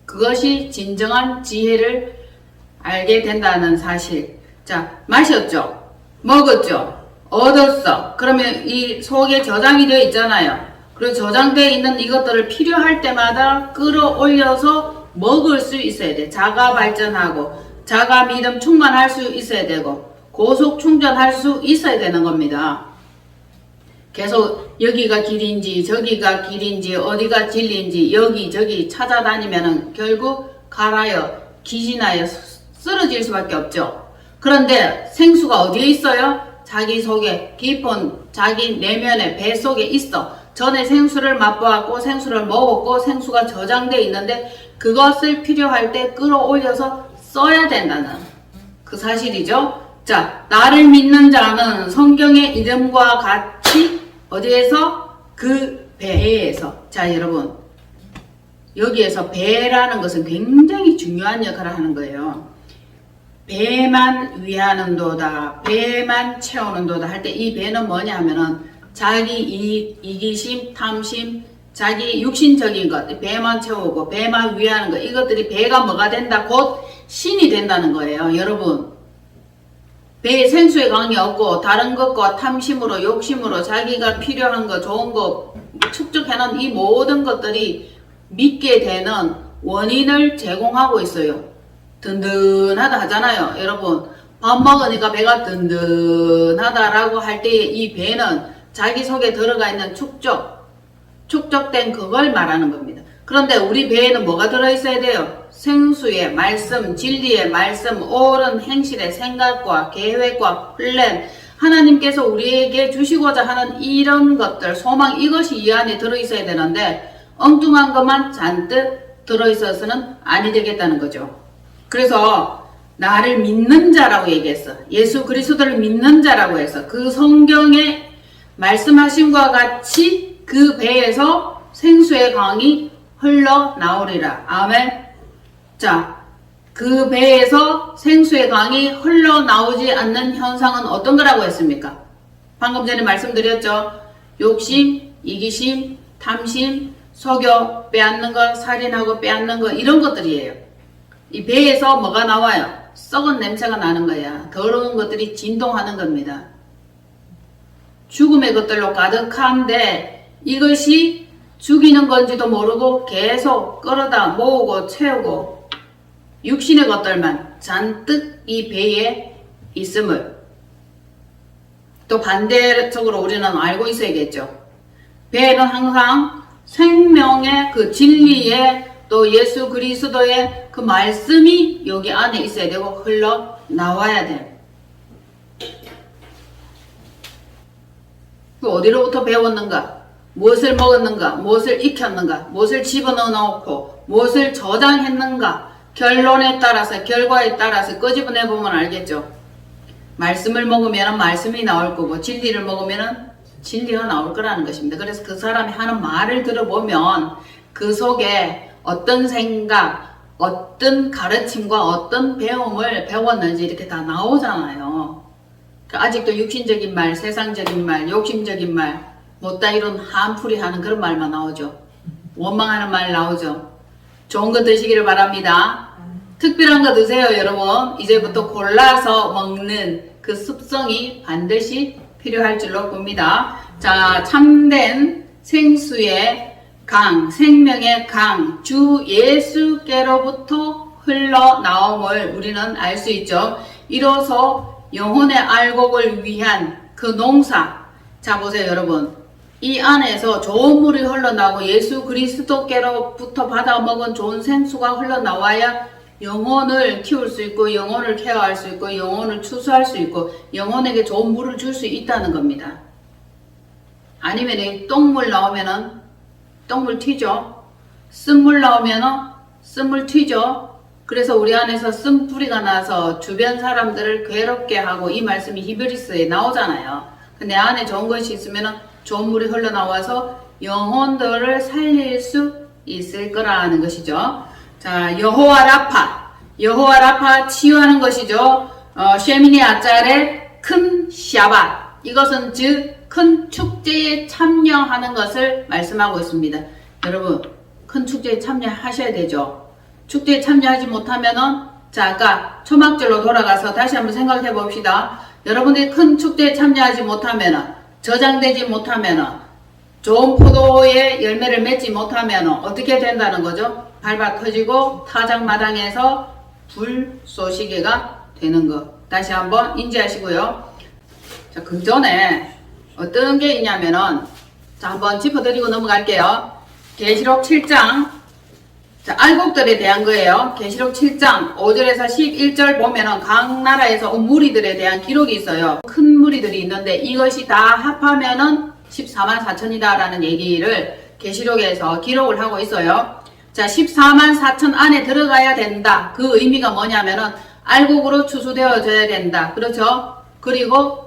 Speaker 1: 그것이 진정한 지혜를 알게 된다는 사실. 자, 마셨죠? 먹었죠? 얻었어. 그러면 이 속에 저장이 되어 있잖아요. 그리고 저장되어 있는 이것들을 필요할 때마다 끌어올려서 먹을 수 있어야 돼. 자가 발전하고 자가 믿음 충만할 수 있어야 되고 고속 충전할 수 있어야 되는 겁니다. 계속 여기가 길인지 저기가 길인지 어디가 진리인지 여기저기 찾아다니면은 결국 갈아요, 기진하여 쓰러질 수밖에 없죠. 그런데 생수가 어디에 있어요? 자기 속에 깊은 자기 내면의 배 속에 있어. 전에 생수를 맛보았고 생수를 먹었고 생수가 저장되어 있는데 그것을 필요할 때 끌어올려서 써야 된다는 그 사실이죠. 자, 나를 믿는 자는 성경의 이름과 같이 어디에서? 그 배에서. 자, 여러분 여기에서 배라는 것은 굉장히 중요한 역할을 하는 거예요. 배만 위하는도다, 배만 채우는도다 할 때 이 배는 뭐냐 하면은 자기 이익, 이기심, 탐심, 자기 육신적인 것, 배만 채우고 배만 위하는 것, 이것들이 배가 뭐가 된다? 곧 신이 된다는 거예요. 여러분, 배에 생수의 강이 없고 다른 것과 탐심으로, 욕심으로 자기가 필요한 거, 좋은 거 축적해놓은 이 모든 것들이 믿게 되는 원인을 제공하고 있어요. 든든하다 하잖아요. 여러분, 밥 먹으니까 배가 든든하다라고 할 때 이 배는 자기 속에 들어가 있는 축적된 그걸 말하는 겁니다. 그런데 우리 배에는 뭐가 들어있어야 돼요? 생수의 말씀, 진리의 말씀, 옳은 행실의 생각과 계획과 플랜, 하나님께서 우리에게 주시고자 하는 이런 것들, 소망, 이것이 이 안에 들어있어야 되는데 엉뚱한 것만 잔뜩 들어있어서는 아니 되겠다는 거죠. 그래서 나를 믿는 자라고 얘기했어. 예수 그리스도를 믿는 자라고 해서 그 성경에 말씀하심과 같이 그 배에서 생수의 강이 흘러나오리라. 아멘. 자, 그 배에서 생수의 강이 흘러나오지 않는 현상은 어떤 거라고 했습니까? 방금 전에 말씀드렸죠. 욕심, 이기심, 탐심, 속여, 빼앗는 거, 살인하고 빼앗는 거, 이런 것들이에요. 이 배에서 뭐가 나와요? 썩은 냄새가 나는 거야. 더러운 것들이 진동하는 겁니다. 죽음의 것들로 가득한데 이것이 죽이는 건지도 모르고 계속 끌어다 모으고 채우고 육신의 것들만 잔뜩 이 배에 있음을 또 반대적으로 우리는 알고 있어야겠죠. 배는 항상 생명의 그 진리의 또 예수 그리스도의 그 말씀이 여기 안에 있어야 되고 흘러나와야 돼. 어디로부터 배웠는가? 무엇을 먹었는가? 무엇을 익혔는가? 무엇을 집어넣어 놓고 무엇을 저장했는가? 결론에 따라서 결과에 따라서 끄집어내 보면 알겠죠. 말씀을 먹으면 말씀이 나올 거고 진리를 먹으면 진리가 나올 거라는 것입니다. 그래서 그 사람이 하는 말을 들어보면 그 속에 어떤 생각, 어떤 가르침과 어떤 배움을 배웠는지 이렇게 다 나오잖아요. 아직도 육신적인 말, 세상적인 말, 욕심적인 말, 못다 이런 한풀이 하는 그런 말만 나오죠. 원망하는 말 나오죠. 좋은 거 드시기를 바랍니다. 특별한 거 드세요, 여러분. 이제부터 골라서 먹는 그 습성이 반드시 필요할 줄로 봅니다. 자, 참된 생수의 강, 생명의 강, 주 예수께로부터 흘러나옴을 우리는 알 수 있죠. 이로써 영혼의 알곡을 위한 그 농사, 자 보세요 여러분, 이 안에서 좋은 물이 흘러나오고 예수 그리스도께로부터 받아먹은 좋은 생수가 흘러나와야 영혼을 키울 수 있고 영혼을 케어할 수 있고 영혼을 추수할 수 있고 영혼에게 좋은 물을 줄 수 있다는 겁니다. 아니면 똥물 나오면은 똥물 튀죠. 쓴물 나오면은 쓴물 튀죠. 그래서 우리 안에서 쓴뿌리가 나서 주변 사람들을 괴롭게 하고, 이 말씀이 히브리서에 나오잖아요. 내 안에 좋은 것이 있으면은 좋은 물이 흘러나와서 영혼들을 살릴 수 있을 거라는 것이죠. 자, 여호와 라파 치유하는 것이죠. 쉐미니 아짤의 큰 샤밧, 이것은 즉 큰 축제에 참여하는 것을 말씀하고 있습니다. 여러분, 큰 축제에 참여하셔야 되죠. 축제에 참여하지 못하면은, 자, 아까 초막절로 돌아가서 다시 한번 생각해 봅시다. 여러분들이 큰 축제에 참여하지 못하면은, 저장되지 못하면은, 좋은 포도의 열매를 맺지 못하면은 어떻게 된다는 거죠? 밟아 터지고 타작마당에서 불쏘시개가 되는 것. 다시 한번 인지하시고요. 자, 그 전에 어떤 게 있냐면은, 자, 한번 짚어드리고 넘어갈게요. 계시록 7장. 자, 알곡들에 대한 거예요. 계시록 7장 5절에서 11절 보면은 각 나라에서 온 무리들에 대한 기록이 있어요. 큰 무리들이 있는데 이것이 다 합하면은 14만 4천이다 라는 얘기를 계시록에서 기록을 하고 있어요. 자, 14만 4천 안에 들어가야 된다. 그 의미가 뭐냐면은 알곡으로 추수되어져야 된다. 그렇죠? 그리고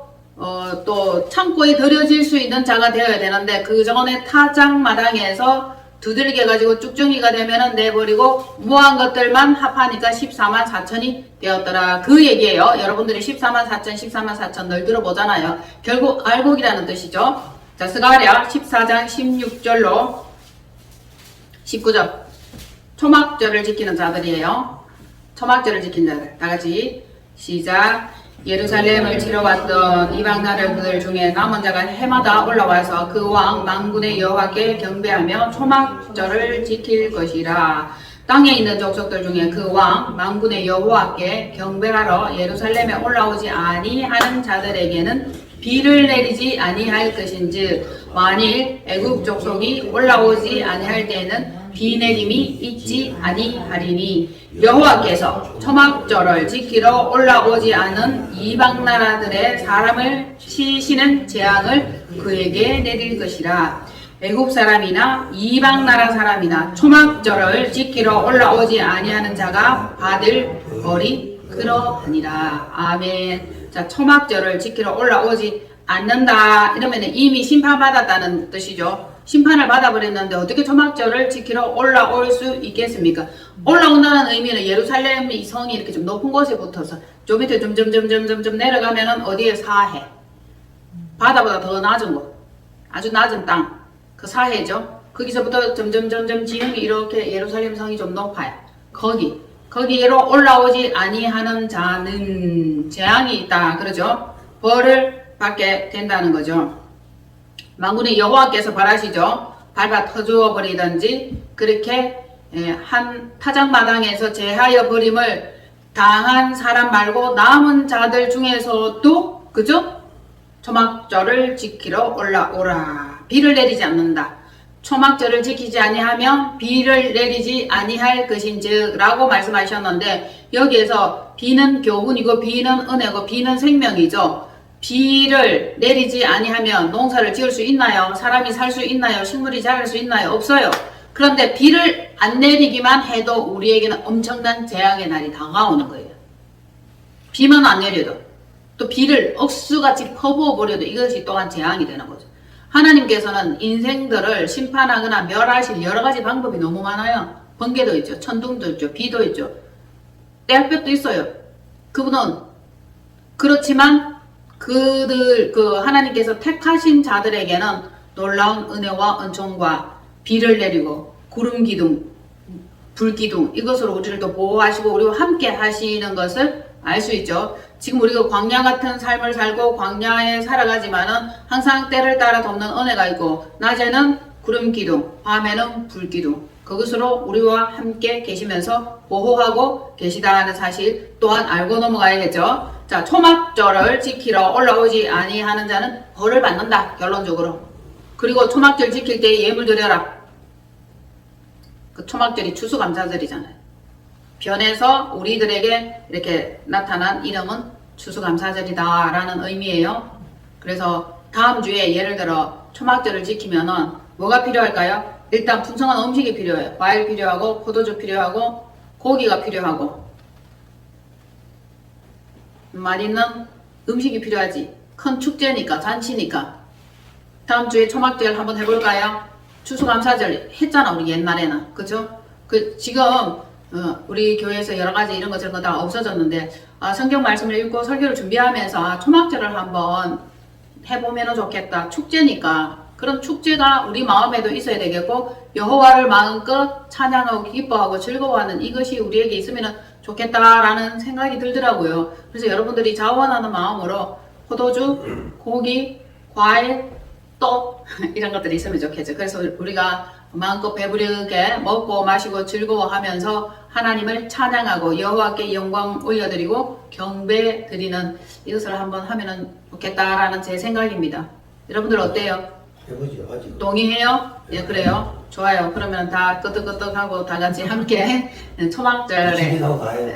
Speaker 1: 또 창고에 들여질 수 있는 자가 되어야 되는데, 그 전에 타작마당에서 두들겨 가지고 쭉정이가 되면은 내버리고 무한 것들만 합하니까 14만 4천이 되었더라. 그 얘기예요. 여러분들이 14만 4천 늘 들어보잖아요. 결국 알곡이라는 뜻이죠. 자, 스가랴 14장 16절로 19절. 초막절을 지키는 자들이에요. 초막절을 지킨 자들. 다 같이 시작. 예루살렘을 치러 왔던 이방 나라들 중에 남은 자가 해마다 올라와서 그 왕 만군의 여호와께 경배하며 초막절을 지킬 것이라. 땅에 있는 족속들 중에 그 왕 만군의 여호와께 경배하러 예루살렘에 올라오지 아니하는 자들에게는 비를 내리지 아니할 것인즉, 만일 애굽 족속이 올라오지 아니할 때에는 비 내림이 있지 아니하리니, 여호와께서 초막절을 지키러 올라오지 않은 이방 나라들의 사람을 치시는 재앙을 그에게 내릴 것이라. 애굽 사람이나 이방 나라 사람이나 초막절을 지키러 올라오지 아니하는 자가 받을 벌이 그러하니라. 아멘. 자, 초막절을 지키러 올라오지 않는다 이러면 이미 심판받았다는 뜻이죠. 심판을 받아버렸는데 어떻게 초막절을 지키러 올라올 수 있겠습니까? 올라온다는 의미는 예루살렘 이 성이 이렇게 좀 높은 곳에 붙어서 좀 밑에 점점 내려가면은 어디에 사해, 바다보다 더 낮은 곳, 아주 낮은 땅, 그 사해죠. 거기서부터 점점 지형이 이렇게 예루살렘 성이 좀 높아요. 거기로 올라오지 아니하는 자는 재앙이 있다 그러죠. 벌을 받게 된다는 거죠. 만군의 여호와께서 벌하시죠. 밟아 터주어 버리든지 그렇게 한 타작마당에서 제하여 버림을 당한 사람 말고 남은 자들 중에서도, 그죠? 초막절을 지키러 올라오라. 비를 내리지 않는다. 초막절을 지키지 아니하면 비를 내리지 아니할 것인즉 라고 말씀하셨는데, 여기에서 비는 교훈이고 비는 은혜고 비는 생명이죠. 비를 내리지 아니하면 농사를 지을 수 있나요? 사람이 살 수 있나요? 식물이 자랄 수 있나요? 없어요. 그런데 비를 안 내리기만 해도 우리에게는 엄청난 재앙의 날이 다가오는 거예요. 비만 안 내려도, 또 비를 억수같이 퍼부어 버려도 이것이 또한 재앙이 되는 거죠. 하나님께서는 인생들을 심판하거나 멸하실 여러 가지 방법이 너무 많아요. 번개도 있죠. 천둥도 있죠. 비도 있죠. 떼약볕도 있어요. 그분은 그렇지만 하나님께서 택하신 자들에게는 놀라운 은혜와 은총과 비를 내리고 구름 기둥, 불 기둥, 이것으로 우리를 또 보호하시고 우리와 함께 하시는 것을 알 수 있죠. 지금 우리가 광야 같은 삶을 살고 광야에 살아가지만은 항상 때를 따라 돕는 은혜가 있고, 낮에는 구름 기둥, 밤에는 불 기둥, 그것으로 우리와 함께 계시면서 보호하고 계시다는 사실 또한 알고 넘어가야겠죠. 자, 초막절을 지키러 올라오지 아니하는 자는 벌을 받는다. 결론적으로. 그리고 초막절 지킬 때 예물 드려라. 그 초막절이 추수감사절이잖아요. 변해서 우리들에게 이렇게 나타난 이름은 추수감사절이다 라는 의미예요. 그래서 다음 주에 예를 들어 초막절을 지키면은 뭐가 필요할까요? 일단 풍성한 음식이 필요해요. 과일 필요하고 포도주 필요하고 고기가 필요하고 맛있는 음식이 필요하지. 큰 축제니까 잔치니까. 다음 주에 초막절 한번 해볼까요? 추수감사절 했잖아 우리 옛날에는. 그죠? 지금 우리 교회에서 여러가지 이런 거 저런 거 다 없어졌는데 성경 말씀을 읽고 설교를 준비하면서 초막절을 한번 해보면 좋겠다. 축제니까 그런 축제가 우리 마음에도 있어야 되겠고 여호와를 마음껏 찬양하고 기뻐하고 즐거워하는 이것이 우리에게 있으면 좋겠다라는 생각이 들더라고요. 그래서 여러분들이 자원하는 마음으로 포도주, 고기, 과일, 떡 이런 것들이 있으면 좋겠죠. 그래서 우리가 마음껏 배부르게 먹고 마시고 즐거워하면서 하나님을 찬양하고 여호와께 영광 올려드리고 경배 드리는 이것을 한번 하면 좋겠다라는 제 생각입니다. 여러분들 어때요?
Speaker 2: 해보죠. 아직.
Speaker 1: 동의해요? 예, 그래요. 좋아요. 그러면 다 끄덕끄덕하고 다 같이 함께 초막절에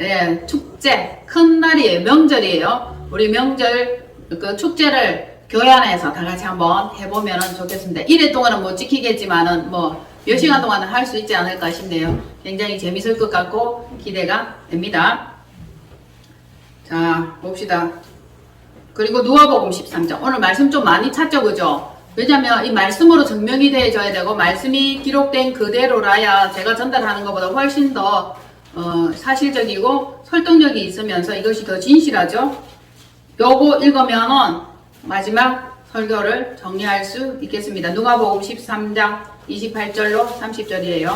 Speaker 1: 예, 축제 큰 날이에요. 명절이에요. 우리 명절 그 축제를 교회 안에서 다 같이 한번 해보면 좋겠습니다. 이래 동안은 못 지키겠지만은 뭐 몇 시간 동안은 할 수 있지 않을까 싶네요. 굉장히 재밌을 것 같고 기대가 됩니다. 자, 봅시다. 그리고 누가복음 13장. 오늘 말씀 좀 많이 찾죠, 그죠? 왜냐면 이 말씀으로 증명이 되어져야 되고 말씀이 기록된 그대로라야 제가 전달하는 것보다 훨씬 더 사실적이고 설득력이 있으면서 이것이 더 진실하죠. 요거 읽으면은 마지막 설교를 정리할 수 있겠습니다. 누가복음 13장 28절로 30절이에요.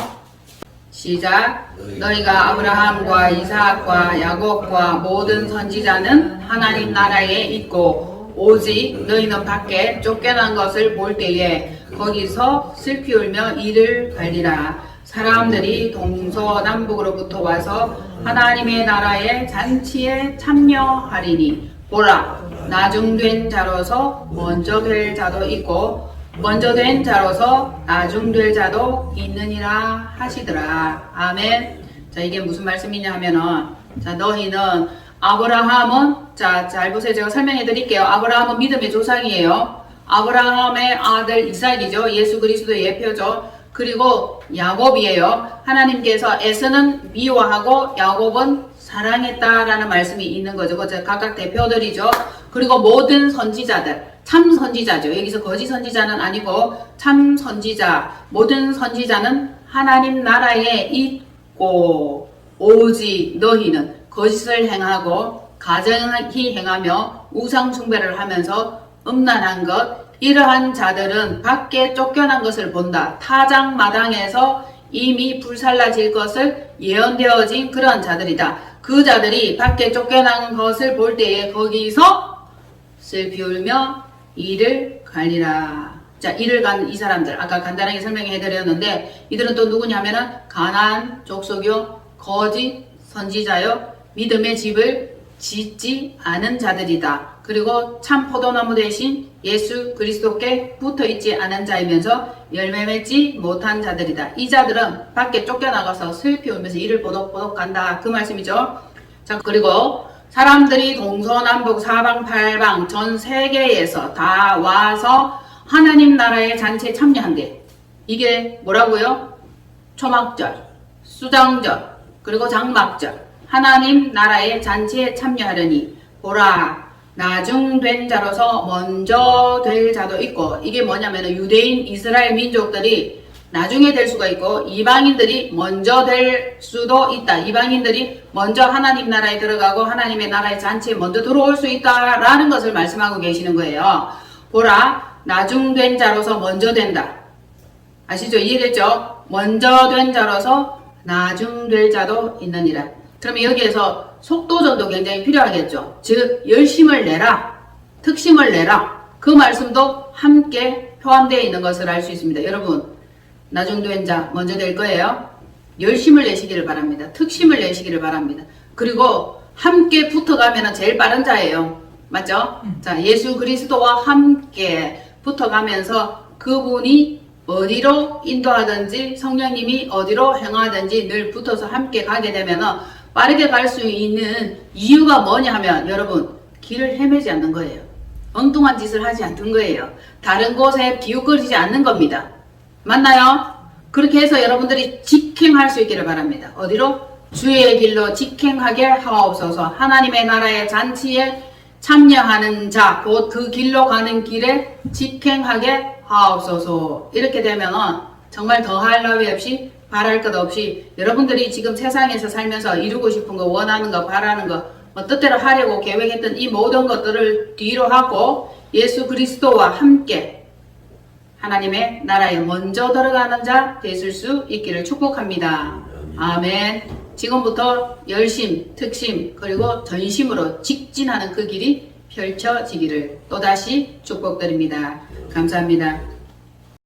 Speaker 1: 시작. 너희가 아브라함과 이삭과 야곱과 모든 선지자는 하나님 나라에 있고 오직 너희는 밖에 쫓겨난 것을 볼 때에 거기서 슬피 울며 이를 갈리라. 사람들이 동서남북으로부터 와서 하나님의 나라의 잔치에 참여하리니 보라, 나중된 자로서 먼저 될 자도 있고 먼저 된 자로서 나중될 자도 있느니라 하시더라. 아멘. 자, 이게 무슨 말씀이냐 하면은, 자, 너희는 아브라함은, 자, 잘 보세요. 제가 설명해 드릴게요. 아브라함은 믿음의 조상이에요. 아브라함의 아들 이삭이죠. 예수 그리스도의 예표죠. 그리고 야곱이에요. 하나님께서 에서는 미워하고 야곱은 사랑했다라는 말씀이 있는 거죠. 그죠? 각각 대표들이죠. 그리고 모든 선지자들, 참 선지자죠. 여기서 거짓 선지자는 아니고 참 선지자, 모든 선지자는 하나님 나라에 있고 오직 너희는 거짓을 행하고 가증히 행하며 우상 숭배를 하면서 음란한 것, 이러한 자들은 밖에 쫓겨난 것을 본다. 타작 마당에서 이미 불살라질 것을 예언되어진 그런 자들이다. 그 자들이 밖에 쫓겨난 것을 볼 때에 거기서 슬피 울며 이를 갈리라. 자, 이를 간 이 사람들 아까 간단하게 설명해 드렸는데 이들은 또 누구냐면은 가나안 족속요, 거짓 선지자요, 믿음의 집을 짓지 않은 자들이다. 그리고 참 포도나무 대신 예수 그리스도께 붙어있지 않은 자이면서 열매 맺지 못한 자들이다. 이 자들은 밖에 쫓겨나가서 슬피 울면서 이를 보독보독 간다. 그 말씀이죠. 자, 그리고 사람들이 동서남북 사방팔방 전 세계에서 다 와서 하나님 나라의 잔치에 참여한대. 이게 뭐라고요? 초막절, 수장절, 그리고 장막절. 하나님 나라의 잔치에 참여하려니 보라, 나중된 자로서 먼저 될 자도 있고, 이게 뭐냐면 유대인 이스라엘 민족들이 나중에 될 수가 있고 이방인들이 먼저 될 수도 있다. 이방인들이 먼저 하나님 나라에 들어가고 하나님의 나라의 잔치에 먼저 들어올 수 있다라는 것을 말씀하고 계시는 거예요. 보라, 나중된 자로서 먼저 된다. 아시죠? 이해됐죠? 먼저 된 자로서 나중될 자도 있느니라. 그러면 여기에서 속도전도 굉장히 필요하겠죠. 즉 열심을 내라, 특심을 내라. 그 말씀도 함께 포함되어 있는 것을 알 수 있습니다. 여러분, 나중된 자 먼저 될 거예요. 열심을 내시기를 바랍니다. 특심을 내시기를 바랍니다. 그리고 함께 붙어가면 제일 빠른 자예요. 맞죠? 자, 예수 그리스도와 함께 붙어가면서 그분이 어디로 인도하든지 성령님이 어디로 행하든지 늘 붙어서 함께 가게 되면 빠르게 갈 수 있는 이유가 뭐냐 하면 여러분 길을 헤매지 않는 거예요. 엉뚱한 짓을 하지 않는 거예요. 다른 곳에 기웃거리지 않는 겁니다. 맞나요? 그렇게 해서 여러분들이 직행할 수 있기를 바랍니다. 어디로? 주의 길로 직행하게 하옵소서. 하나님의 나라의 잔치에 참여하는 자, 곧 그 길로 가는 길에 직행하게 하옵소서. 이렇게 되면 정말 더할 나위 없이 바랄 것 없이 여러분들이 지금 세상에서 살면서 이루고 싶은 거, 원하는 거, 바라는 거, 뜻대로 하려고 계획했던 이 모든 것들을 뒤로 하고 예수 그리스도와 함께 하나님의 나라에 먼저 들어가는 자 되실 수 있기를 축복합니다. 아멘. 지금부터 열심, 특심, 그리고 전심으로 직진하는 그 길이 펼쳐지기를 또다시 축복드립니다. 감사합니다.